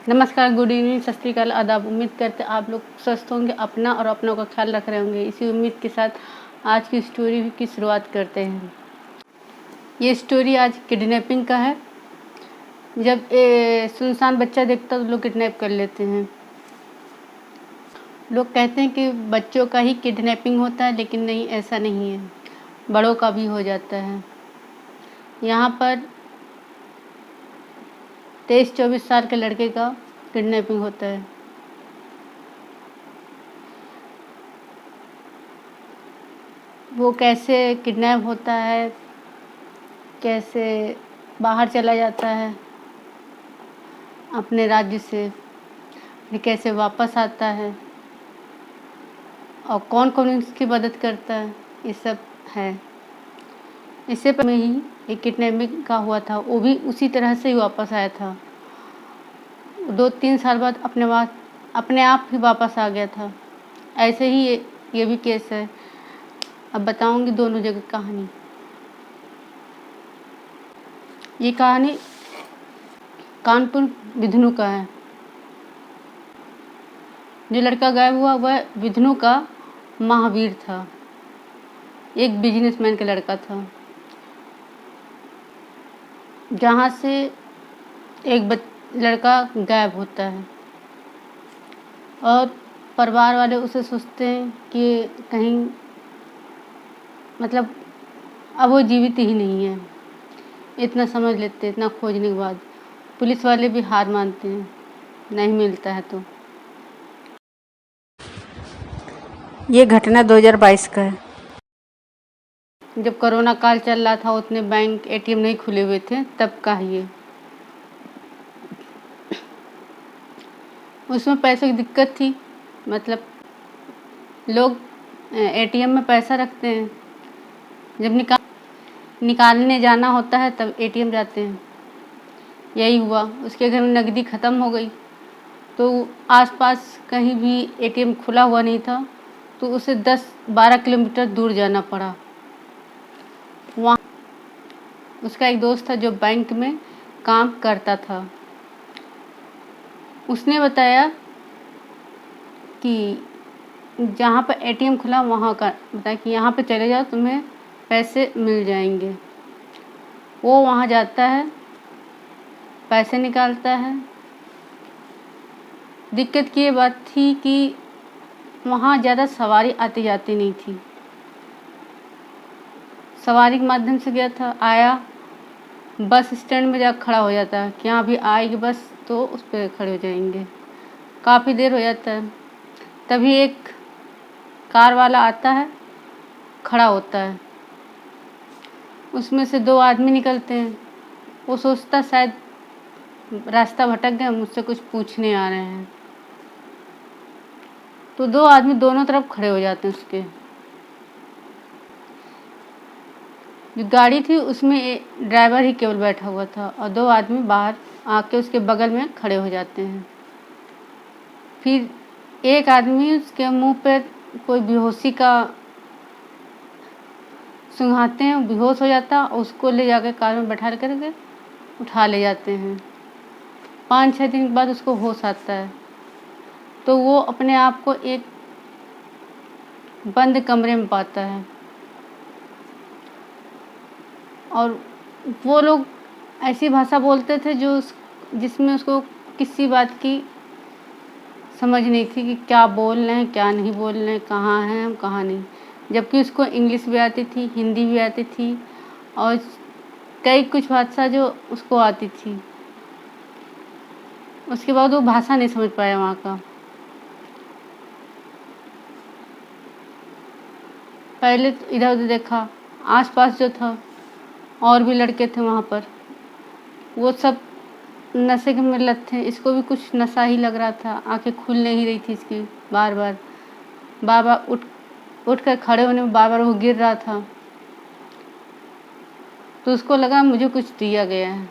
नमस्कार, good evening, सत श्री अकाल, आदाब। उम्मीद करते आप लोग स्वस्थ होंगे, अपना और अपनों का ख्याल रख रहे होंगे। इसी उम्मीद के साथ आज की स्टोरी की शुरुआत करते हैं। ये स्टोरी आज किडनैपिंग का है। जब सुनसान बच्चा देखता तो लोग किडनैप कर लेते हैं। लोग कहते हैं कि बच्चों का ही किडनैपिंग होता है, लेकिन नहीं, ऐसा नहीं है, बड़ों का भी हो जाता है। यहाँ पर 23-24 साल के लड़के का किडनैपिंग होता है। वो कैसे किडनैप होता है, कैसे बाहर चला जाता है अपने राज्य से, फिर कैसे वापस आता है और कौन कौन इसकी मदद करता है, ये सब है। इससे पहले ही एक किडनैपिंग का हुआ था, वो भी उसी तरह से ही वापस आया था। 2-3 साल बाद अपने आप ही वापस आ गया था। ऐसे ही ये भी केस है। अब बताऊंगी दोनों जगह कहानी। ये कहानी कानपुर बिधनू का है। जो लड़का गायब हुआ वह बिधनू का महावीर था, एक बिजनेसमैन का लड़का था। जहाँ से एक लड़का गायब होता है और परिवार वाले उसे सोचते हैं कि कहीं मतलब अब वो जीवित ही नहीं है। इतना समझ लेते हैं, इतना खोजने के बाद पुलिस वाले भी हार मानते हैं, नहीं मिलता है। तो ये घटना 2022 का है। जब कोरोना काल चल रहा था, उतने बैंक एटीएम नहीं खुले हुए थे, तब का है ये। उसमें पैसे की दिक्कत थी, मतलब लोग एटीएम में पैसा रखते हैं, जब निकालने जाना होता है तब एटीएम जाते हैं। यही हुआ, उसके घर में नकदी ख़त्म हो गई, तो आसपास कहीं भी एटीएम खुला हुआ नहीं था, तो उसे 10-12 किलोमीटर दूर जाना पड़ा। वहाँ उसका एक दोस्त था जो बैंक में काम करता था। उसने बताया कि जहाँ पर एटीएम खुला वहाँ का बताया कि यहाँ पे चले जाओ, तुम्हें पैसे मिल जाएंगे। वो वहाँ जाता है, पैसे निकालता है। दिक्कत की ये बात थी कि वहाँ ज़्यादा सवारी आती जाती नहीं थी। सवारी के माध्यम से गया था, आया, बस स्टैंड में जा खड़ा हो जाता है कि यहाँ भी आएगी बस, तो उस पर खड़े हो जाएंगे। काफ़ी देर हो जाता है, तभी एक कार वाला आता है, खड़ा होता है। उसमें से 2 आदमी निकलते हैं। वो सोचता शायद रास्ता भटक गए, मुझसे कुछ पूछने आ रहे हैं, तो 2 आदमी दोनों तरफ खड़े हो जाते हैं। उसके जो गाड़ी थी उसमें ड्राइवर ही केवल बैठा हुआ था और 2 आदमी बाहर आके उसके बगल में खड़े हो जाते हैं। फिर एक आदमी उसके मुंह पे कोई बेहोशी का सुंघाते हैं, बेहोश हो जाता, उसको ले जाकर कार में बैठा करके उठा ले जाते हैं। 5-6 दिन के बाद उसको होश आता है, तो वो अपने आप को एक बंद कमरे में पाता है। और वो लोग ऐसी भाषा बोलते थे जिसमें उसको किसी बात की समझ नहीं थी कि क्या बोल रहे हैं, क्या नहीं बोल रहे हैं, कहाँ हैं हम, कहाँ नहीं। जबकि उसको इंग्लिश भी आती थी, हिंदी भी आती थी और कई कुछ भाषा जो उसको आती थी। उसके बाद वो भाषा नहीं समझ पाया वहाँ का। पहले तो इधर उधर देखा, आसपास जो था और भी लड़के थे वहाँ पर, वो सब नशे के में लत थे। इसको भी कुछ नशा ही लग रहा था, आंखें खुल नहीं रही थी इसकी, बार बार उठ कर खड़े होने में बार बार वो गिर रहा था। तो उसको लगा मुझे कुछ दिया गया है।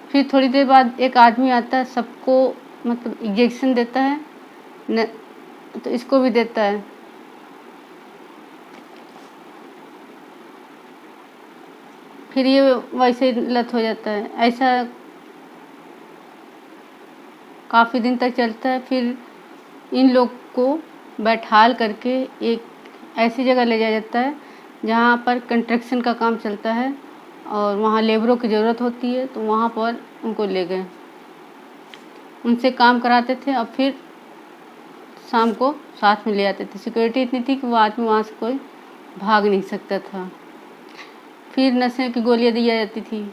फिर थोड़ी देर बाद एक आदमी आता है, सबको मतलब इंजेक्शन देता है न, तो इसको भी देता है। फिर ये वैसे ही लत हो जाता है। ऐसा काफ़ी दिन तक चलता है। फिर इन लोग को बैठाल करके एक ऐसी जगह ले जाया जाता है जहाँ पर कंस्ट्रक्शन का काम चलता है और वहाँ लेबरों की ज़रूरत होती है, तो वहाँ पर उनको ले गए, उनसे काम कराते थे और फिर शाम को साथ में ले आते थे। सिक्योरिटी इतनी थी कि वो आदमी वहाँ से कोई भाग नहीं सकता था। फिर नशे की गोलियाँ दी जाती थी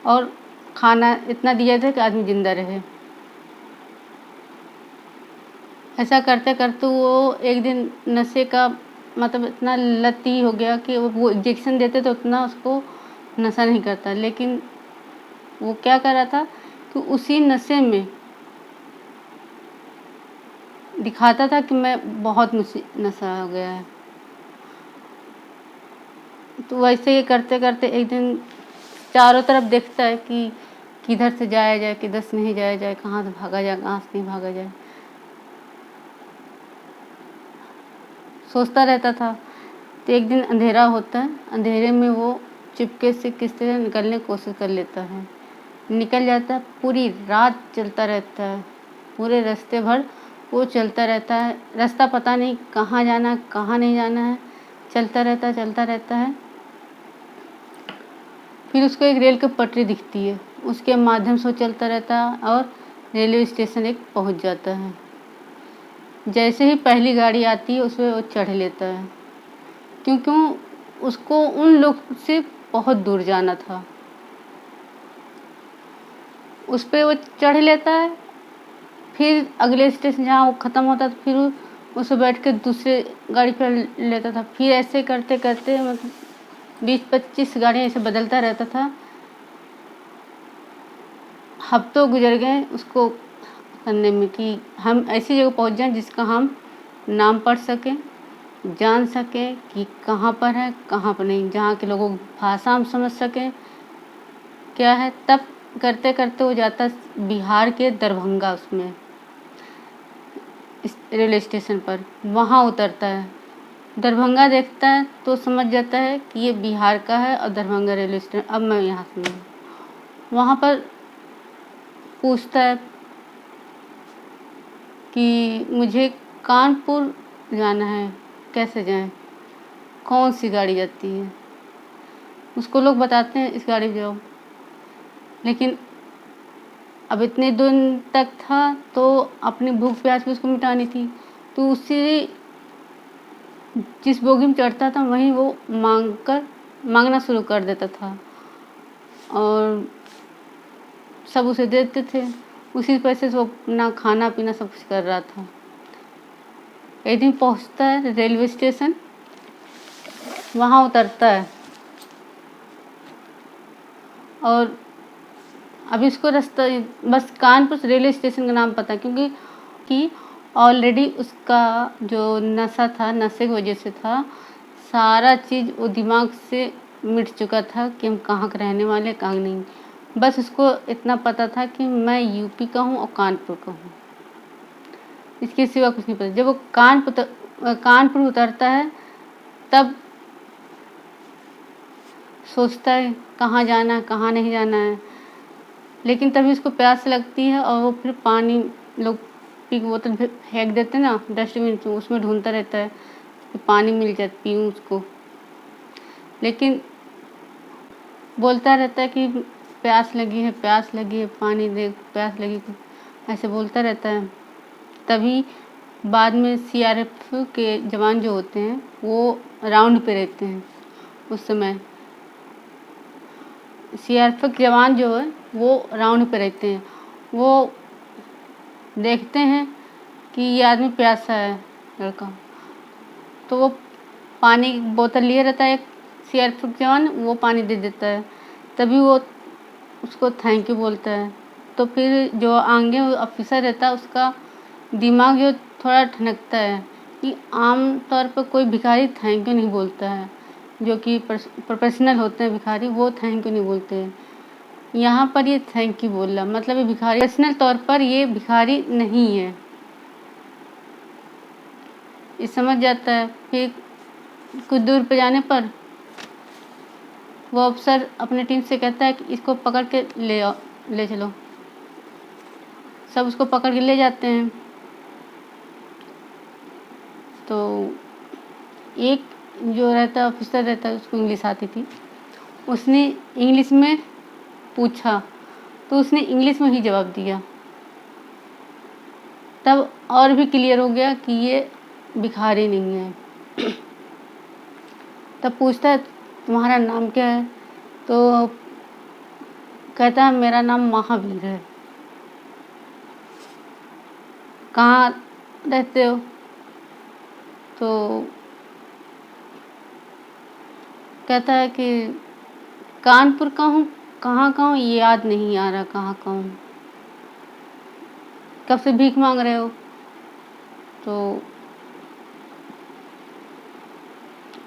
और खाना इतना दिया था कि आदमी जिंदा रहे। ऐसा करते करते वो एक दिन नशे का मतलब इतना लती हो गया कि वो इंजेक्शन देते तो उतना उसको नशा नहीं करता, लेकिन वो क्या कर रहा था कि उसी नशे में दिखाता था कि मैं बहुत मुझसे नशा हो गया है। तो वैसे ही करते करते एक दिन चारों तरफ देखता है कि किधर से जाया जाए, किधर से नहीं जाया जाए, कहाँ से भागा जाए, कहाँ से नहीं भागा जाए, सोचता रहता था। तो एक दिन अंधेरा होता है, अंधेरे में वो चुपके से किस तरह निकलने की कोशिश कर लेता है, निकल जाता है। पूरी रात चलता रहता है, पूरे रास्ते भर वो चलता रहता है, रास्ता पता नहीं कहाँ जाना है कहाँ नहीं जाना है, चलता रहता है। फिर उसको एक रेल की पटरी दिखती है, उसके माध्यम से वो चलता रहता है और रेलवे स्टेशन एक पहुंच जाता है। जैसे ही पहली गाड़ी आती है उसमें वो चढ़ लेता है, क्योंकि उसको उन लोग से बहुत दूर जाना था। उस पर वो चढ़ लेता है। फिर अगले स्टेशन जहाँ वो ख़त्म होता था फिर उसे बैठ के दूसरे गाड़ी पर लेता था। फिर ऐसे करते करते मतलब 20-25 गाड़ियाँ ऐसे बदलता रहता था। हफ्तों गुजर गए उसको करने में कि हम ऐसी जगह पहुंच जाएं जिसका हम नाम पढ़ सकें, जान सकें कि कहाँ पर है कहाँ पर नहीं, जहाँ के लोगों की भाषा हम समझ सकें क्या है। तब करते करते वो जाता बिहार के दरभंगा, उसमें रेलवे स्टेशन पर वहाँ उतरता है। दरभंगा देखता है तो समझ जाता है कि ये बिहार का है और दरभंगा रेलवे स्टेशन, अब मैं यहाँ से नहीं। वहाँ पर पूछता है कि मुझे कानपुर जाना है, कैसे जाएं, कौन सी गाड़ी जाती है। उसको लोग बताते हैं इस गाड़ी में जाओ, लेकिन अब इतने दिन तक था तो अपनी भूख प्यास भी उसको मिटानी थी, तो उसी जिस बोगी में चढ़ता था वहीं वो मांगना शुरू कर देता था और सब उसे देते थे। उसी पैसे से वो अपना खाना पीना सब कुछ कर रहा था। एक दिन पहुंचता है रेलवे स्टेशन, वहाँ उतरता है और अभी इसको रास्ता बस कानपुर रेलवे स्टेशन का नाम पता है, क्योंकि ऑलरेडी उसका जो नशा था, नशे की वजह से था, सारा चीज़ वो दिमाग से मिट चुका था कि हम कहाँ के रहने वाले कहाँ नहीं। बस उसको इतना पता था कि मैं यूपी का हूँ और कानपुर का हूँ, इसके सिवा कुछ नहीं पता। जब वो कानपुर उतरता है तब सोचता है कहाँ जाना है कहाँ नहीं जाना है, लेकिन तभी उसको प्यास लगती है और वो फिर पानी लोग पी की बोतल फेंक देते हैं ना डस्टबिन, तो उसमें ढूंढता रहता है कि पानी मिल जाए पीऊँ उसको, लेकिन बोलता रहता है कि प्यास लगी है पानी दे, प्यास लगी, ऐसे बोलता रहता है। तभी बाद में सीआरएफ के जवान जो होते हैं वो राउंड पे रहते हैं। उस समय सीआरएफ के जवान जो है वो राउंड पे रहते हैं, वो देखते हैं कि ये आदमी प्यासा है लड़का, तो वो पानी की बोतल लिए रहता है एक सीआरएफ जवान, वो पानी दे देता है। तभी वो उसको थैंक यू बोलता है। तो फिर जो आगे ऑफिसर रहता है उसका दिमाग जो थोड़ा ठनकता है कि आम तौर पर कोई भिखारी थैंक यू नहीं बोलता है, जो कि प्रोफेशनल होते हैं भिखारी वो थैंक यू नहीं बोलते हैं। यहाँ पर ये थैंक यू बोल रहा, मतलब ये भिखारी प्रोफेशनल तौर पर ये भिखारी नहीं है, ये समझ जाता है। फिर कुछ दूर पे जाने पर वो अफसर अपने टीम से कहता है कि इसको पकड़ के ले चलो। सब उसको पकड़ के ले जाते हैं। तो एक जो रहता ऑफिसर रहता है, उसको इंग्लिश आती थी, उसने इंग्लिश में पूछा तो उसने इंग्लिश में ही जवाब दिया। तब और भी क्लियर हो गया कि ये भिखारी नहीं है। तब पूछता है तुम्हारा नाम क्या है? तो कहता है मेरा नाम महावीर है। कहाँ रहते हो? तो कहता है कि कानपुर का हूँ। कहाँ का हूँ ये याद नहीं आ रहा, कहाँ का हूँ। कब से भीख मांग रहे हो? तो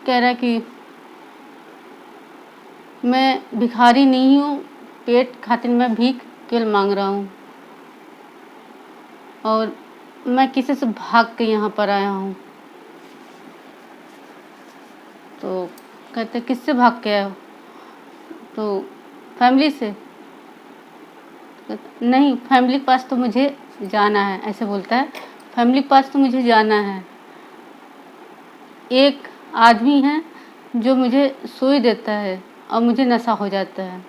कह रहा है कि मैं भिखारी नहीं हूँ, पेट खातिर मैं भीख केवल मांग रहा हूँ, और मैं किसी से भाग के यहाँ पर आया हूँ। तो कहते किससे भाग के आए हो? तो फैमिली से। नहीं, फैमिली के पास तो मुझे जाना है, ऐसे बोलता है। फैमिली के पास तो मुझे जाना है। एक आदमी है जो मुझे सुई देता है और मुझे नशा हो जाता है।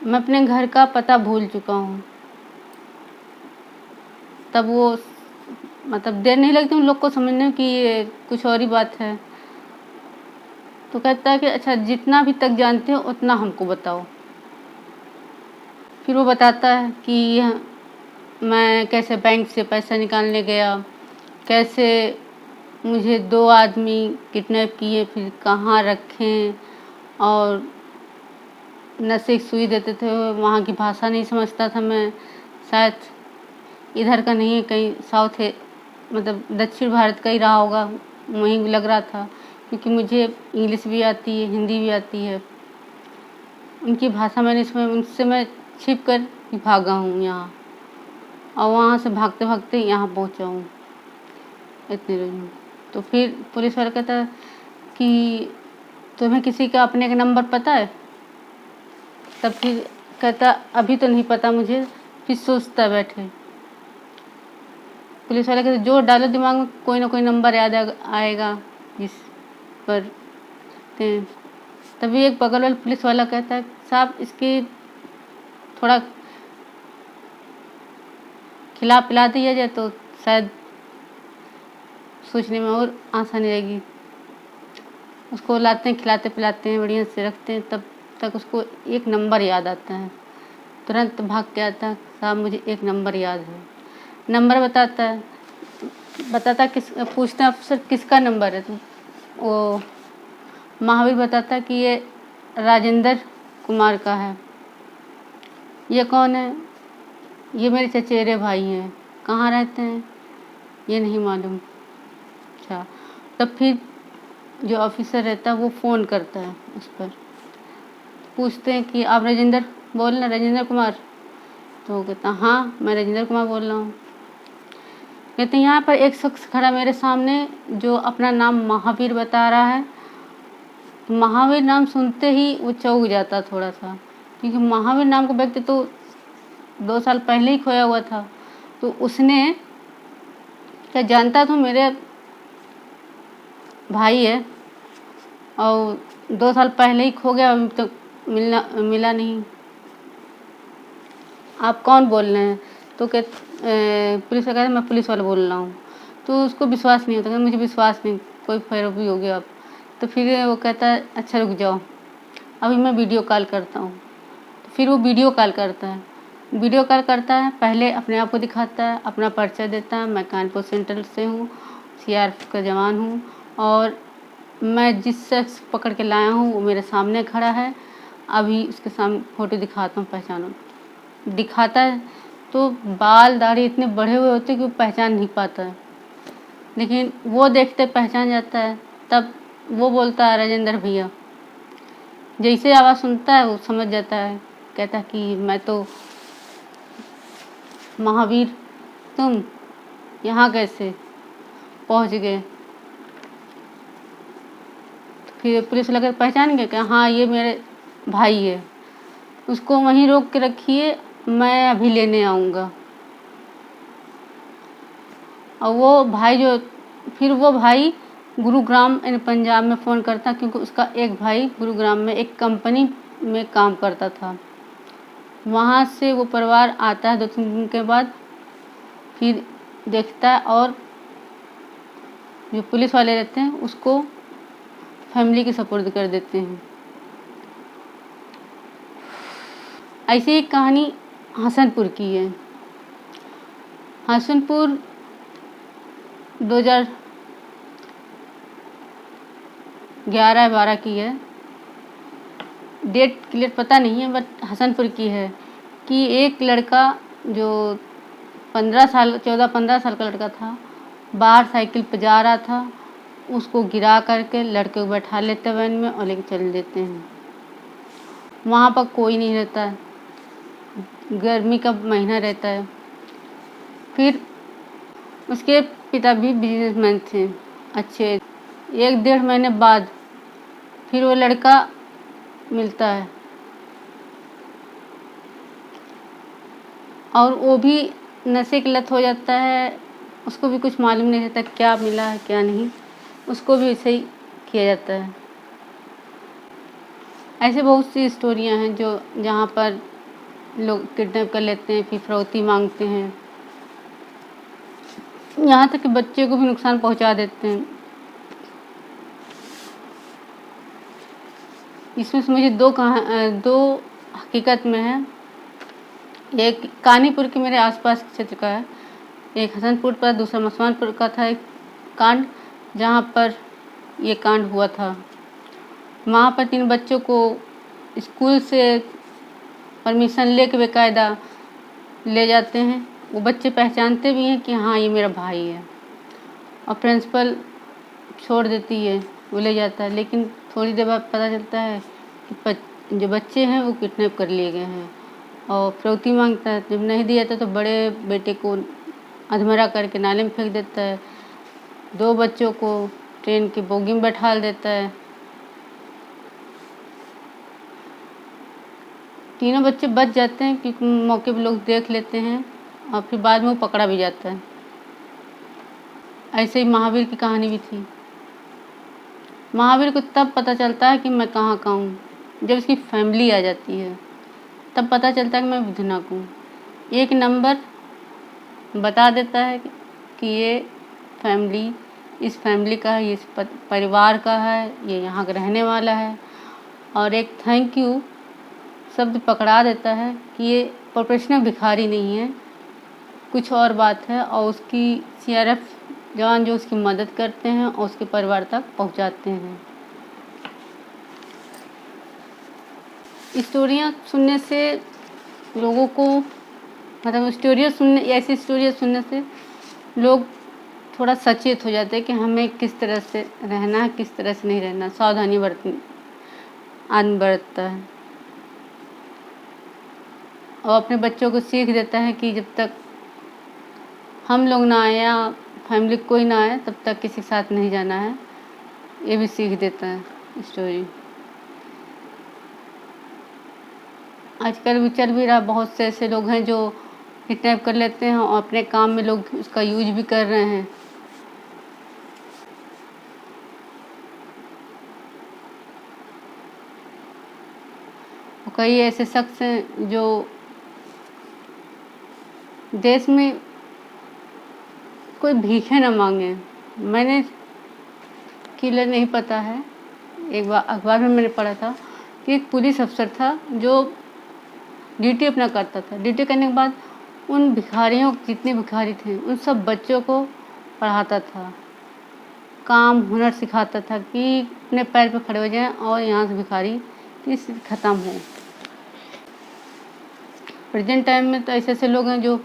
मैं अपने घर का पता भूल चुका हूँ। तब वो मतलब देर नहीं लगती उन लोग को समझने में कि ये कुछ और ही बात है। तो कहता है कि अच्छा, जितना भी तक जानते हो उतना हमको बताओ। फिर वो बताता है कि मैं कैसे बैंक से पैसा निकालने गया, कैसे मुझे 2 आदमी किडनैप किए, फिर कहाँ रखें, और नशे की सुई देते थे। वहाँ की भाषा नहीं समझता था मैं, शायद इधर का नहीं है, कहीं साउथ है, मतलब दक्षिण भारत का ही रहा होगा, वहीं लग रहा था, क्योंकि मुझे इंग्लिश भी आती है, हिंदी भी आती है। उनकी भाषा मैंने इसमें उनसे मैं छिप कर भागा हूँ यहाँ, और वहाँ से भागते भागते यहाँ पहुँचा हूँ, इतने लोग में। तो फिर पुलिस वाला कहता कि तुम्हें किसी का अपने का नंबर पता है? तब फिर कहता अभी तो नहीं पता मुझे। फिर सोचता बैठे। पुलिस वाला कहता जो डालो दिमाग में, कोई ना कोई नंबर याद आएगा जिस पर। तभी एक बगल वाला पुलिस वाला कहता है साहब, इसकी थोड़ा खिला पिला दिया जाए तो शायद सोचने में और आसानी रहेगी। उसको लाते हैं, खिलाते पिलाते हैं, बढ़िया से रखते हैं, तब तक उसको एक नंबर याद आता है। तुरंत भाग के आता है, साहब मुझे एक नंबर याद है। नंबर बताता किस, पूछते हैं अफसर किसका नंबर है? तो वो महावीर बताता कि ये राजेंद्र कुमार का है। ये कौन है? ये मेरे चचेरे भाई हैं। कहाँ रहते हैं? ये नहीं मालूम। अच्छा, तब फिर जो ऑफिसर रहता है वो फ़ोन करता है उस पर। पूछते हैं कि आप राजेंद्र बोल रहे हैं, राजेंद्र कुमार? तो वो कहता हाँ, मैं राजेंद्र कुमार बोल रहा हूँ। कहते यहाँ पर एक शख्स खड़ा मेरे सामने जो अपना नाम महावीर बता रहा है। तो महावीर नाम सुनते ही वो चौंक जाता थोड़ा सा, क्योंकि महावीर नाम का व्यक्ति तो 2 साल पहले ही खोया हुआ था। तो उसने क्या जानता तो मेरे भाई है, और 2 साल पहले ही खो गया, अभी तक मिला नहीं। आप कौन बोल रहे हैं? तो पुलिस वाला कहता मैं पुलिस वाला बोल रहा हूँ। तो उसको विश्वास नहीं होता, कहता मुझे विश्वास नहीं, कोई पैरवी हो गया आप। तो फिर वो कहता है अच्छा रुक जाओ, अभी मैं वीडियो कॉल करता हूँ। तो फिर वो वीडियो कॉल करता है। वीडियो कॉल करता है, पहले अपने आप को दिखाता है, अपना परिचय देता है, मैं कानपुर सेंट्रल से हूँ, CRP का जवान हूँ, और मैं जिस शख्स पकड़ के लाया हूँ वो मेरे सामने खड़ा है, अभी उसके सामने फ़ोटो दिखाता हूँ, पहचानो। दिखाता है तो बाल दाढ़ी इतने बढ़े हुए होते कि वो पहचान नहीं पाता है, लेकिन वो देखते पहचान जाता है। तब वो बोलता है राजेंद्र भैया। जैसे आवाज़ सुनता है वो समझ जाता है, कहता है कि मैं तो महावीर, तुम यहाँ कैसे पहुँच गए? फिर पुलिस वाला पहचान गया कि हाँ ये मेरे भाई है, उसको वहीं रोक के रखिए, मैं अभी लेने आऊँगा। और वो भाई जो फिर वो भाई गुरुग्राम यानी पंजाब में फ़ोन करता, क्योंकि उसका एक भाई गुरुग्राम में एक कंपनी में काम करता था। वहाँ से वो परिवार आता है 2-3 दिन के बाद, फिर देखता है और जो पुलिस वाले रहते हैं उसको फैमिली के सपुर्द कर देते हैं। ऐसी एक कहानी हसनपुर की है। हसनपुर 2011-12 की है, डेट क्लियर पता नहीं है, बट हसनपुर की है कि एक लड़का जो 14-15 साल का लड़का था, बाहर साइकिल पे जा रहा था, उसको गिरा करके लड़के को बैठा लेते वैन में और लेके चल देते हैं। वहाँ पर कोई नहीं रहता है, गर्मी का महीना रहता है। फिर उसके पिता भी बिजनेसमैन थे अच्छे। 1-1.5 महीने बाद फिर वो लड़का मिलता है और वो भी नशे की लत हो जाता है। उसको भी कुछ मालूम नहीं रहता क्या मिला है क्या नहीं, उसको भी ऐसे ही किया जाता है। ऐसे बहुत सी स्टोरियां हैं जो जहाँ पर लोग किडनैप कर लेते हैं, फिर फिरौती मांगते हैं, यहाँ तक कि बच्चे को भी नुकसान पहुँचा देते हैं। इसमें से मुझे दो हकीकत में है। एक कानीपुर के मेरे आसपास के क्षेत्र का है, एक हसनपुर पर, दूसरा मसवानपुर का था एक कांड जहाँ पर ये कांड हुआ था। वहाँ पर 3 बच्चों को स्कूल से परमिशन लेके बेकायदा ले जाते हैं। वो बच्चे पहचानते भी हैं कि हाँ ये मेरा भाई है, और प्रिंसिपल छोड़ देती है, वो ले जाता है। लेकिन थोड़ी देर बाद पता चलता है कि जो बच्चे हैं वो किडनैप कर लिए गए हैं, और फिरौती मांगता है। जब नहीं दिया था तो बड़े बेटे को अधमरा करके नाले में फेंक देता है, 2 बच्चों को ट्रेन की बोगी में बैठा देता है। तीनों बच्चे बच जाते हैं क्योंकि मौके पर लोग देख लेते हैं, और फिर बाद में वो पकड़ा भी जाता है। ऐसे ही महावीर की कहानी भी थी। महावीर को तब पता चलता है कि मैं कहाँ का हूँ, जब उसकी फैमिली आ जाती है तब पता चलता है कि मैं विधुनक हूँ। एक नंबर बता देता है कि ये फैमिली इस फैमिली का है, ये इस परिवार का है, ये यहाँ का रहने वाला है। और एक थैंक यू शब्द पकड़ा देता है कि ये प्रोफेशनल भिखारी नहीं है, कुछ और बात है। और उसकी सीआरएफ जवान जो उसकी मदद करते हैं और उसके परिवार तक पहुंचाते हैं। स्टोरियाँ सुनने से लोगों को ऐसी स्टोरियाँ सुनने से लोग थोड़ा सचेत हो जाते हैं कि हमें किस तरह से रहना है, किस तरह से नहीं रहना। सावधानी आदमी बरतता है और अपने बच्चों को सीख देता है कि जब तक हम लोग ना आए या फैमिली कोई ना आए तब तक किसी के साथ नहीं जाना है। ये भी सीख देता है स्टोरी। आजकल भी चल भी रहा, बहुत से ऐसे लोग हैं जो किडनैप कर लेते हैं और अपने काम में लोग उसका यूज भी कर रहे हैं। और कई ऐसे शख्स हैं जो देश में कोई भीखे न मांगे। मैंने क्लियर नहीं पता है, एक बार अखबार में मैंने पढ़ा था कि एक पुलिस अफसर था जो ड्यूटी अपना करता था। ड्यूटी करने के बाद उन भिखारियों, जितने भिखारी थे, उन सब बच्चों को पढ़ाता था, काम हुनर सिखाता था कि अपने पैर पे खड़े हो जाएं और यहाँ से भिखारी की स्थिति ख़त्म हो। प्रेजेंट टाइम में तो ऐसे ऐसे लोग हैं जो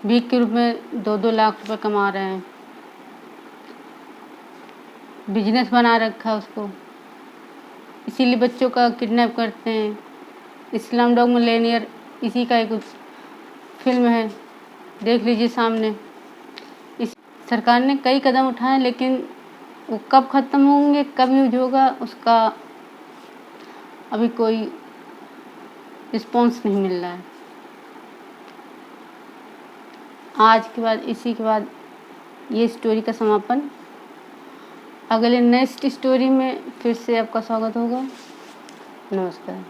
भीख के रूप में 2-2 लाख रुपए कमा रहे हैं, बिजनेस बना रखा है उसको, इसीलिए बच्चों का किडनैप करते हैं। इस्लाम डॉग मिलेनियर इसी का एक फिल्म है, देख लीजिए सामने। इस सरकार ने कई कदम उठाए, लेकिन वो कब ख़त्म होंगे, कब यूज होगा, उसका अभी कोई रिस्पॉन्स नहीं मिल रहा है। आज के बाद इसी के बाद ये स्टोरी का समापन। अगले नेक्स्ट स्टोरी में फिर से आपका स्वागत होगा। नमस्कार।